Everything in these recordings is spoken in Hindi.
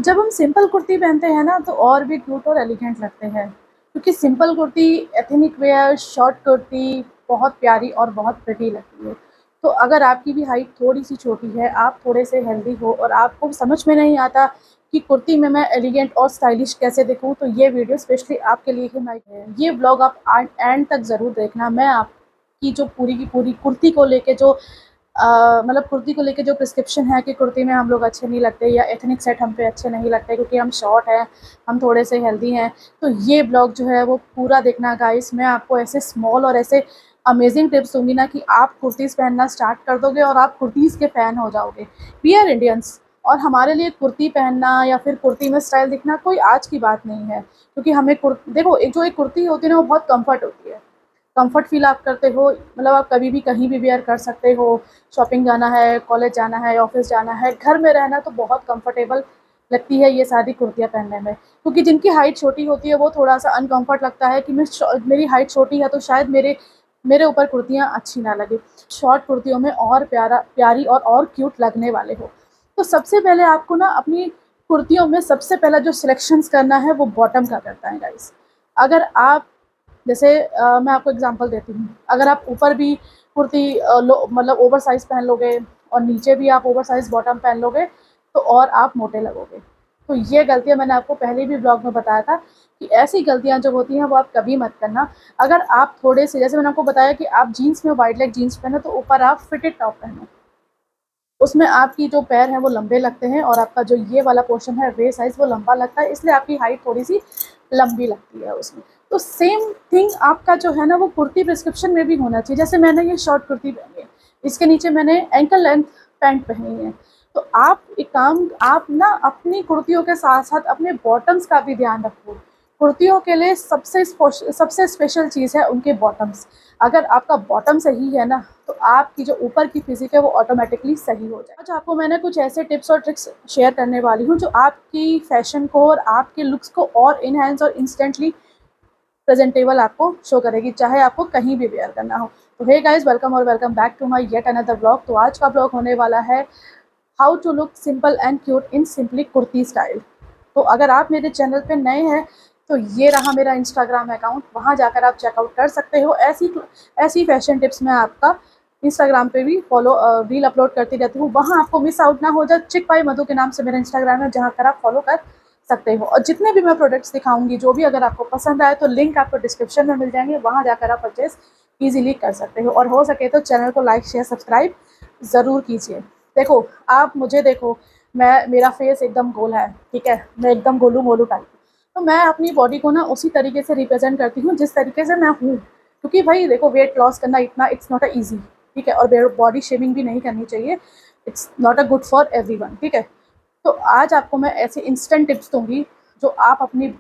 जब हम सिंपल कुर्ती पहनते हैं ना तो और भी क्यूट और एलिगेंट लगते हैं, क्योंकि simple kurti, ethnic wear, short kurti बहुत प्यारी और बहुत प्रिटी लगती है। तो अगर आपकी भी हाइट थोड़ी सी छोटी है, आप थोड़े से हेल्दी हो और आपको समझ में नहीं आता कि कुर्ती में मैं एलिगेंट और स्टाइलिश कैसे दिखूं, तो ये वीडियो स्पेशली आपके लिए ही मैं है। ये ब्लॉग आप एंड तक ज़रूर देखना। मैं आपकी जो पूरी की पूरी कुर्ती को लेके जो मतलब कुर्ती को लेके जो प्रिस्क्रिप्शन है कि कुर्ती में हम लोग अच्छे नहीं लगते या एथनिक सेट हम पे अच्छे नहीं लगते क्योंकि हम शॉर्ट हैं, हम थोड़े से हेल्दी हैं, तो ये ब्लॉग जो है वो पूरा देखना गाइस। मैं आपको ऐसे स्मॉल और ऐसे अमेजिंग टिप्स दूंगी ना कि आप कुर्तीज़ पहनना स्टार्ट कर दोगे और आप कुर्तीज़ के फ़ैन हो जाओगे। वी आर इंडियंस और हमारे लिए कुर्ती पहनना या फिर कुर्ती में स्टाइल दिखना कोई आज की बात नहीं है, क्योंकि हमें देखो, एक कुर्ती होती है ना, वो बहुत कम्फर्ट होती है। कंफर्ट फ़ील आप करते हो, मतलब आप कभी भी कहीं भी वियर कर सकते हो। शॉपिंग जाना है, कॉलेज जाना है, ऑफ़िस जाना है, घर में रहना, तो बहुत कंफर्टेबल लगती है ये सारी कुर्तियाँ पहनने में। क्योंकि जिनकी हाइट छोटी होती है वो थोड़ा-सा अनकम्फर्ट लगता है कि मेरी हाइट छोटी है तो शायद मेरे मेरे ऊपर कुर्तियाँ अच्छी ना लगें। शॉर्ट कुर्तियों में और प्यारी और क्यूट लगने वाले हो। तो सबसे पहले आपको ना अपनी कुर्तियों में सबसे पहला जो सिलेक्शंस करना है वो बॉटम का करना है गाइस। अगर आप जैसे मैं आपको एग्जांपल देती हूँ। अगर आप ऊपर भी कुर्ती मतलब ओवर साइज़ पहन लोगे और नीचे भी आप ओवर साइज़ बॉटम पहन लोगे, तो और आप मोटे लगोगे। तो ये गलतियाँ मैंने आपको पहले भी ब्लॉग में बताया था कि ऐसी गलतियाँ जो होती हैं वो आप कभी मत करना। अगर आप थोड़े से, जैसे मैंने आपको बताया कि आप जीन्स में वाइड लेग जीन्स पहनो तो ऊपर आप फिटेड टॉप पहनो। उसमें आपकी जो पैर हैं वो लंबे लगते हैं और आपका जो ये वाला पोर्शन है वे साइज़ वो लंबा लगता है, इसलिए आपकी हाइट थोड़ी-सी लंबी लगती है उसमें। तो सेम थिंग आपका जो है ना वो कुर्ती प्रिस्क्रिप्शन में भी होना चाहिए। जैसे मैंने ये शॉर्ट कुर्ती पहनी है, इसके नीचे मैंने एंकल लेंथ पैंट पहनी है। तो आप ना अपनी कुर्तियों के साथ-साथ अपने बॉटम्स का भी ध्यान रखो। कुर्तियों के लिए सबसे स्पेशल चीज़ है उनके बॉटम्स। अगर आपका बॉटम सही है ना, तो आपकी जो ऊपर की फिज़िक है वो ऑटोमेटिकली सही हो जाए। आज आपको मैंने कुछ ऐसे टिप्स और ट्रिक्स शेयर करने वाली हूँ जो आपकी फैशन को और आपके लुक्स को और इनहैंस और इंस्टेंटली प्रेजेंटेबल आपको शो करेगी, चाहे आपको कहीं भी वेयर करना हो। तो हे गाइस, वेलकम और welcome back to my yet another blog. तो आज का ब्लॉग होने वाला है how to look simple and cute in simply kurti style. तो अगर आप मेरे चैनल पे नए हैं तो ये रहा मेरा इंस्टाग्राम अकाउंट, वहाँ जाकर आप चेकआउट कर सकते हो। ऐसी फैशन टिप्स मैं आपका इंस्टाग्राम पे भी रील अपलोड करती रहती हूँ, वहाँ आपको मिस आउट ना हो जाए। चिक बाई मधु के नाम से मेरा इंस्टाग्राम है, जहाँ पर आप फॉलो कर सकते हो। और जितने भी मैं प्रोडक्ट्स दिखाऊंगी, जो भी अगर आपको पसंद आए तो लिंक आपको डिस्क्रिप्शन में मिल जाएंगे, वहाँ जाकर आप परचेज ईजिली कर सकते हो। और हो सके तो चैनल को लाइक शेयर सब्सक्राइब ज़रूर कीजिए। देखो, आप मुझे देखो, मेरा फेस एकदम गोल है, ठीक है, मैं एकदम गोलू मोलू टाइप। तो मैं अपनी बॉडी को ना उसी तरीके से रिप्रेजेंट करती हूँ जिस तरीके से मैं हूँ, क्योंकि भाई देखो, वेट लॉस करना इतना इट्स नॉट अ ईजी, ठीक है, और बॉडी शेमिंग भी नहीं करनी चाहिए। It's not a good for everyone, ठीक है। तो आज आपको मैं ऐसे इंस्टेंट टिप्स दूंगी जो आप अपनी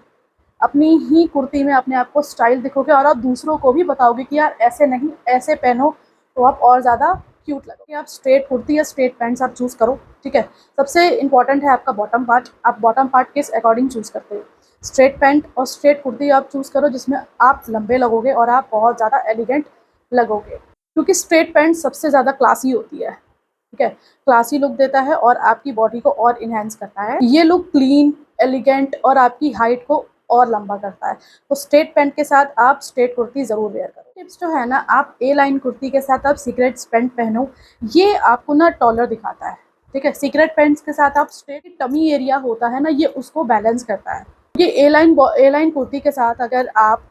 अपनी ही कुर्ती में अपने आप को स्टाइल दिखोगे और आप दूसरों को भी बताओगे कि यार ऐसे नहीं, ऐसे पहनो, तो आप और ज़्यादा क्यूट लगोगे। आप स्ट्रेट कुर्ती या स्ट्रेट पैंट्स आप चूज़ करो, ठीक है। सबसे इंपॉर्टेंट है आपका बॉटम पार्ट। आप बॉटम पार्ट किस अकॉर्डिंग चूज़ करते हो? स्ट्रेट पैंट और स्ट्रेट कुर्ती आप चूज़ करो जिसमें आप लंबे लगोगे और आप बहुत ज़्यादा एलिगेंट लगोगे, क्योंकि स्ट्रेट पैंट सबसे ज़्यादा क्लासी होती है, ठीक है। क्लासी लुक देता है और आपकी बॉडी को और इन्हेंस करता है। ये लुक क्लीन, एलिगेंट और आपकी हाइट को और लंबा करता है। तो स्ट्रेट पैंट के साथ आप स्ट्रेट कुर्ती ज़रूर वेयर करो। टिप्स जो है ना, आप ए लाइन कुर्ती के साथ आप सीक्रेट पैंट पहनो, ये आपको ना टॉलर दिखाता है, ठीक है। सीक्रेट पैंट्स के साथ आप स्ट्रेट टमी एरिया होता है ना, ये उसको बैलेंस करता है। ये ए लाइन कुर्ती के साथ अगर आप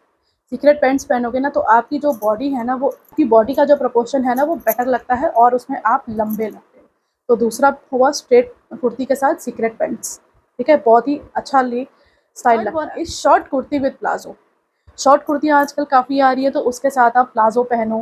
सीक्रेट पैंट्स पहनोगे ना, तो आपकी जो बॉडी है ना, वो आपकी बॉडी का जो प्रपोर्शन है ना वो बेटर लगता है और उसमें आप लंबे लगते हो। तो दूसरा हुआ स्ट्रेट कुर्ती के साथ सीक्रेट पैंट्स, ठीक है, बहुत ही अच्छा स्टाइल लगता है। इस short kurti with palazzo. Short कुर्तियाँ आजकल काफ़ी आ रही है, तो उसके साथ आप प्लाजो पहनो,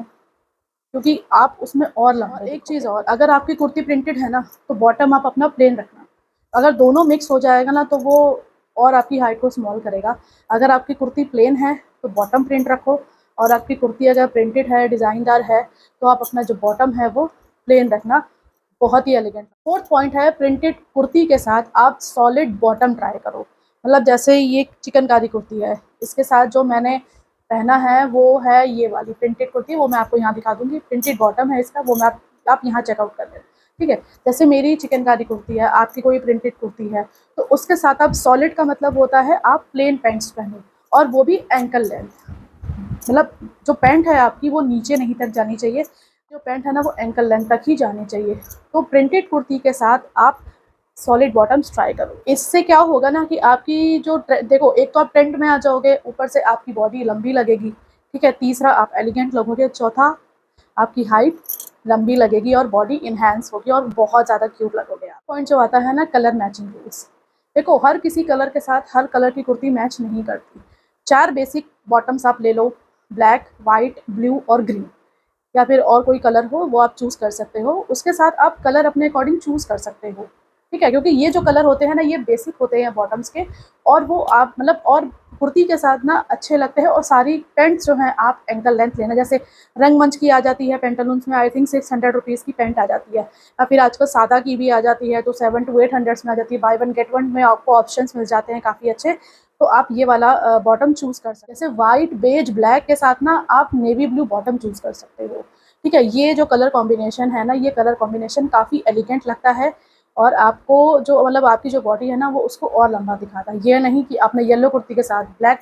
क्योंकि आप उसमें और लंबे दिखोगे। एक चीज़ और, अगर आपकी कुर्ती प्रिंटेड है ना, तो बॉटम आप अपना प्लेन रखना। अगर दोनों मिक्स हो जाएगा ना, तो वो और आपकी हाइट को स्मॉल करेगा। अगर आपकी कुर्ती प्लेन है तो बॉटम प्रिंट रखो, और आपकी कुर्ती अगर प्रिंटेड है, डिज़ाइनदार है, तो आप अपना जो बॉटम है वो प्लेन रखना, बहुत ही एलिगेंट। फोर्थ पॉइंट है, प्रिंटेड कुर्ती के साथ आप सॉलिड बॉटम ट्राई करो। मतलब जैसे ये चिकनकारी कुर्ती है, इसके साथ जो मैंने पहना है वो है ये वाली प्रिंटेड कुर्ती, वो मैं आपको यहाँ दिखा दूँगी। प्रिंटेड बॉटम है इसका, वो आप यहाँ चेकआउट कर लें। ठीक है। जैसे मेरी चिकनकारी कुर्ती है, आपकी कोई प्रिंटेड कुर्ती है, तो उसके साथ आप सॉलिड का मतलब होता है आप प्लेन पैंट्स पहनो, और वो भी एंकल लेंथ। मतलब जो पैंट है आपकी वो नीचे नहीं तक जानी चाहिए, जो पैंट है ना वो एंकल लेंथ तक ही जानी चाहिए। तो प्रिंटेड कुर्ती के साथ आप सॉलिड बॉटम्स ट्राई करो। इससे क्या होगा ना कि आपकी जो देखो, एक तो आप ट्रेंड में आ जाओगे, ऊपर से आपकी बॉडी लंबी लगेगी, ठीक है। तीसरा, आप एलिगेंट लगोगे। चौथा, आपकी हाइट लंबी लगेगी और बॉडी इन्हेंस होगी और बहुत ज़्यादा क्यूट लगोगे आप। पॉइंट जो आता है ना, कलर मैचिंग रूल्स। देखो, हर किसी कलर के साथ हर कलर की कुर्ती मैच नहीं करती। 4 बेसिक बॉटम्स आप ले लो, ब्लैक, वाइट, ब्लू और ग्रीन, या फिर और कोई कलर हो वो आप चूज़ कर सकते हो। उसके साथ आप कलर अपने अकॉर्डिंग चूज़ कर सकते हो, ठीक है। क्योंकि ये जो कलर होते हैं ना, ये बेसिक होते हैं बॉटम्स के, और वो आप मतलब और कुर्ती के साथ ना अच्छे लगते हैं। और सारी पैंट्स जो हैं आप एंकल लेंथ लेना। जैसे रंगमंच की आ जाती है पैंटालून्स में, आई थिंक 600 रुपीज़ की पैंट आ जाती है, या फिर आजकल सादा की भी आ जाती है तो 7 to 800 में आ जाती है। बाय वन गेट वन में आपको ऑप्शंस मिल जाते हैं काफ़ी अच्छे। तो आप ये वाला बॉटम चूज़ कर सकते हैं। जैसे वाइट, बेज, ब्लैक के साथ ना आप नेवी ब्लू बॉटम चूज़ कर सकते हो, ठीक है। ये जो कलर कॉम्बिनेशन है ना, ये कलर कॉम्बिनेशन काफ़ी एलिगेंट लगता है, और आपको जो मतलब आपकी जो बॉडी है ना वो उसको और लंबा दिखाता है। ये नहीं कि आपने येलो कुर्ती के साथ ब्लैक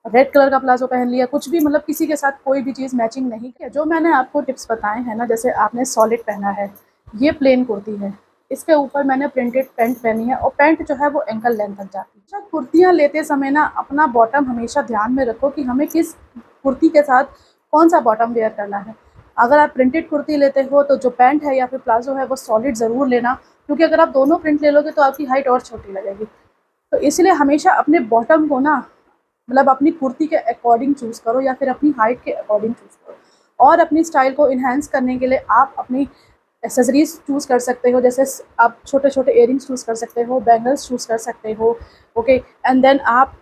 रेड कलर का प्लाजो पहन लिया, कुछ भी मतलब किसी के साथ कोई भी चीज़ मैचिंग नहीं की। जो मैंने आपको टिप्स बताए हैं ना, जैसे आपने सॉलिड पहना है, ये प्लेन कुर्ती है, इसके ऊपर मैंने प्रिंटेड पैंट पहनी है, और पैंट जो है वो एंकल लेंथ तक जाती है। अच्छा, कुर्तियाँ लेते समय ना अपना बॉटम हमेशा ध्यान में रखो कि हमें किस कुर्ती के साथ कौन सा बॉटम वेयर करना है। अगर आप प्रिंटेड कुर्ती लेते हो तो जो पैंट है या फिर प्लाजो है वो सॉलिड ज़रूर लेना, क्योंकि अगर आप दोनों प्रिंट ले लोगे तो आपकी हाइट और छोटी लगेगी। तो इसलिए हमेशा अपने बॉटम को ना मतलब अपनी कुर्ती के अकॉर्डिंग चूज़ करो, या फिर अपनी हाइट के अकॉर्डिंग चूज़ करो। और अपनी स्टाइल को इन्हेंस करने के लिए आप अपनी एक्सेसरीज़ चूज़ कर सकते हो। जैसे आप छोटे-छोटे इयररिंग्स चूज़ कर सकते हो, बैंगल्स चूज़ कर सकते हो, ओके। एंड देन आप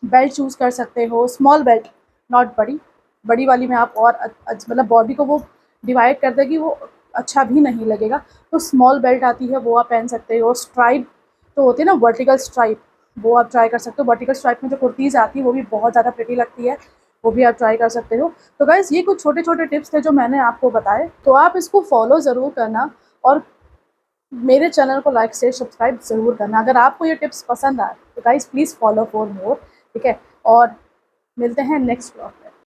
बेल्ट चूज़ कर सकते हो, स्मॉल बेल्ट, नॉट बड़ी। बड़ी वाली में आप और मतलब बॉडी को वो डिवाइड कर देगी, वो अच्छा भी नहीं लगेगा। तो स्मॉल बेल्ट आती है वो आप पहन सकते हो। स्ट्राइप तो होती है ना, वर्टिकल स्ट्राइप, वो आप ट्राई कर सकते हो। वर्टिकल स्ट्राइप में जो कुर्तीज़ आती है वो भी बहुत ज़्यादा प्रिटी लगती है, वो भी आप ट्राई कर सकते हो। तो गाइज़, ये कुछ छोटे-छोटे टिप्स थे जो मैंने आपको बताए, तो आप इसको फॉलो ज़रूर करना, और मेरे चैनल को लाइक, शेयर, सब्सक्राइब ज़रूर करना। अगर आपको ये टिप्स पसंद आए तो guys please follow for more, ठीक है। और मिलते हैं नेक्स्ट व्लॉग।